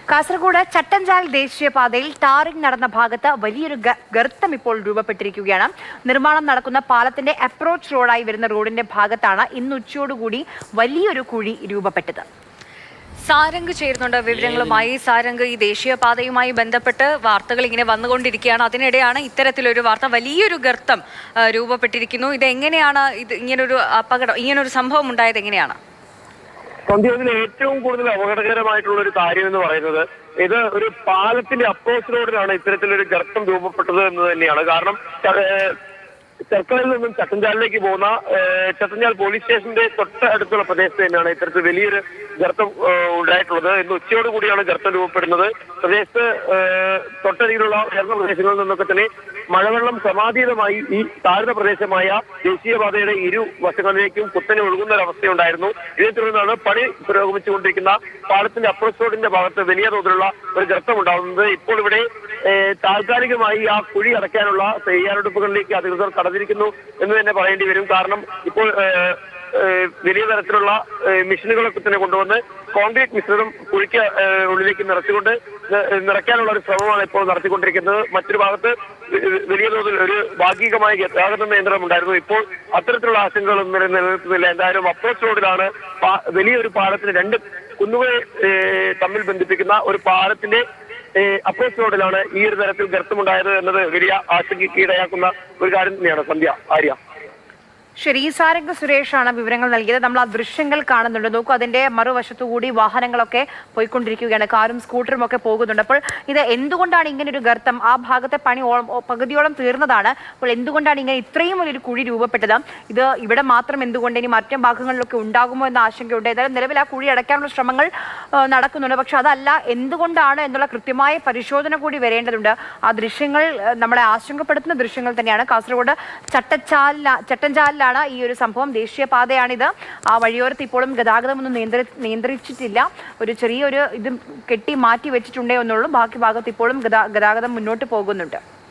കാസർഗോഡ് ചട്ടഞ്ചാൽ ദേശീയപാതയിൽ ടാറിംഗ് നടന്ന ഭാഗത്ത് വലിയൊരു ഗർത്തം ഇപ്പോൾ രൂപപ്പെട്ടിരിക്കുകയാണ്. നിർമ്മാണം നടക്കുന്ന പാലത്തിന്റെ അപ്രോച്ച് റോഡായി വരുന്ന റോഡിന്റെ ഭാഗത്താണ് ഇന്ന് ഉച്ചയോടുകൂടി വലിയൊരു കുഴി രൂപപ്പെട്ടത്. സാരംഗ് ചേരുന്നുണ്ട് വിവരങ്ങളുമായി. സാരംഗ്, ഈ ദേശീയപാതയുമായി ബന്ധപ്പെട്ട് വാർത്തകൾ ഇങ്ങനെ വന്നുകൊണ്ടിരിക്കുകയാണ്. അതിനിടെയാണ് ഇത്തരത്തിലൊരു വാർത്ത, വലിയൊരു ഗർത്തം രൂപപ്പെട്ടിരിക്കുന്നു. ഇതെങ്ങനെയാണ് ഇങ്ങനൊരു അപകടം, ഇങ്ങനൊരു സംഭവം ഉണ്ടായത് എങ്ങനെയാണ്? ഇതിൽ ഏറ്റവും കൂടുതൽ അപകടകരമായിട്ടുള്ള ഒരു കാര്യം എന്ന് പറയുന്നത്, ഇത് ഒരു പാലത്തിന്റെ അപ്രോച്ച് റോഡിലാണ് ഇത്തരത്തിലൊരു ഗർത്തം രൂപപ്പെട്ടത് എന്ന് തന്നെയാണ്. കാരണം സർക്കാരിൽ നിന്നും ചട്ടഞ്ചാലിലേക്ക് പോകുന്ന ചട്ടഞ്ചാൽ പോലീസ് സ്റ്റേഷന്റെ തൊട്ടടുത്തുള്ള പ്രദേശത്ത് തന്നെയാണ് ഇത്തരത്തിൽ വലിയൊരു ഗർത്തം ഉണ്ടായിട്ടുള്ളത്. ഇന്ന് ഉച്ചയോടുകൂടിയാണ് ഗർത്തം രൂപപ്പെടുന്നത്. പ്രദേശത്ത് തൊട്ടരികിലുള്ള ഉയർന്ന പ്രദേശങ്ങളിൽ നിന്നൊക്കെ തന്നെ മഴവെള്ളം ക്രമാതീതമായി ഈ താഴ്ന്ന പ്രദേശമായ ദേശീയപാതയുടെ ഇരു വശങ്ങളിലേക്കും കുത്തനെ ഒഴുകുന്ന ഒരവസ്ഥയുണ്ടായിരുന്നു. ഇതേ തുടർന്നാണ് പണി പുരോഗമിച്ചുകൊണ്ടിരിക്കുന്ന പാലത്തിന്റെ അപ്രോച്ച് റോഡിന്റെ ഭാഗത്ത് വലിയ തോതിലുള്ള ഒരു ഗർത്തം ഉണ്ടാകുന്നത്. ഇപ്പോൾ ഇവിടെ താൽക്കാലികമായി ആ കുഴി അടയ്ക്കാനുള്ള തയ്യാറെടുപ്പുകളിലേക്ക് അധികൃതർ കടന്നിരിക്കുന്നു എന്ന് തന്നെ പറയേണ്ടി വരും. കാരണം ഇപ്പോൾ വലിയ തരത്തിലുള്ള മെഷീനുകളൊക്കെ തന്നെ കൊണ്ടുവന്ന് കോൺക്രീറ്റ് മിശ്രിതം കുഴിക്ക് ഉള്ളിലേക്ക് നിറയ്ക്കാനുള്ള ഒരു ശ്രമമാണ് ഇപ്പോൾ നടത്തിക്കൊണ്ടിരിക്കുന്നത്. മറ്റൊരു ഭാഗത്ത് വലിയ തോതിൽ ഒരു ഭാഗികമായ ഗതാഗത നിയന്ത്രണം ഉണ്ടായിരുന്നു. ഇപ്പോൾ അത്തരത്തിലുള്ള ആശങ്കകളൊന്നും നിലനിൽക്കുന്നില്ല. എന്തായാലും അപ്രോച്ച് റോഡിലാണ് വലിയൊരു പാലത്തിന് രണ്ട് കുന്നുകളെ തമ്മിൽ ബന്ധിപ്പിക്കുന്ന ഒരു പാലത്തിന്റെ അപ്രോച്ച് റോഡിലാണ് ഈ ഒരു തരത്തിൽ ഗർത്തമുണ്ടായത് എന്നത് വലിയ ആശങ്കയ്ക്ക് ഇടയാക്കുന്ന ഒരു കാര്യം തന്നെയാണ്. ആര്യ. ശരി, സാരംഗ് സുരേഷാണ് വിവരങ്ങൾ നൽകിയത്. നമ്മൾ ആ ദൃശ്യങ്ങൾ കാണുന്നുണ്ട്. നോക്കൂ, അതിന്റെ മറുവശത്തുകൂടി വാഹനങ്ങളൊക്കെ പോയിക്കൊണ്ടിരിക്കുകയാണ്, കാറും സ്കൂട്ടറും ഒക്കെ പോകുന്നുണ്ട്. അപ്പോൾ ഇത് എന്തുകൊണ്ടാണ് ഇങ്ങനെ ഒരു ഗർത്തം? ആ ഭാഗത്തെ പണി പകുതിയോളം തീർന്നതാണ്. അപ്പോൾ എന്തുകൊണ്ടാണ് ഇങ്ങനെ ഇത്രയും വലിയൊരു കുഴി രൂപപ്പെട്ടത്? ഇത് ഇവിടെ മാത്രം എന്തുകൊണ്ട്, ഇനി മറ്റു ഭാഗങ്ങളിലൊക്കെ ഉണ്ടാകുമോ എന്ന ആശങ്കയുണ്ട്. ഏതായാലും നിലവിൽ ആ കുഴി അടയ്ക്കാനുള്ള ശ്രമങ്ങൾ നടക്കുന്നുണ്ട്. പക്ഷെ അതല്ല, എന്തുകൊണ്ടാണ് എന്നുള്ള കൃത്യമായ പരിശോധന കൂടി വരേണ്ടതുണ്ട്. ആ ദൃശ്യങ്ങൾ നമ്മളെ ആശങ്കപ്പെടുത്തുന്ന ദൃശ്യങ്ങൾ തന്നെയാണ്. കാസർഗോഡ് ചട്ടഞ്ചാലിലാണ് ഈ ഒരു സംഭവം. ദേശീയപാതയാണിത്. ആ വഴിയോരത്ത് ഇപ്പോഴും ഗതാഗതമൊന്നും നിയന്ത്രിച്ചിട്ടില്ല. ഒരു ചെറിയൊരു ഇത് കെട്ടി മാറ്റി വെച്ചിട്ടുണ്ടേ എന്നുള്ളൂ. ബാക്കി ഭാഗത്ത് ഇപ്പോഴും ഗതാഗതം മുന്നോട്ട് പോകുന്നുണ്ട്.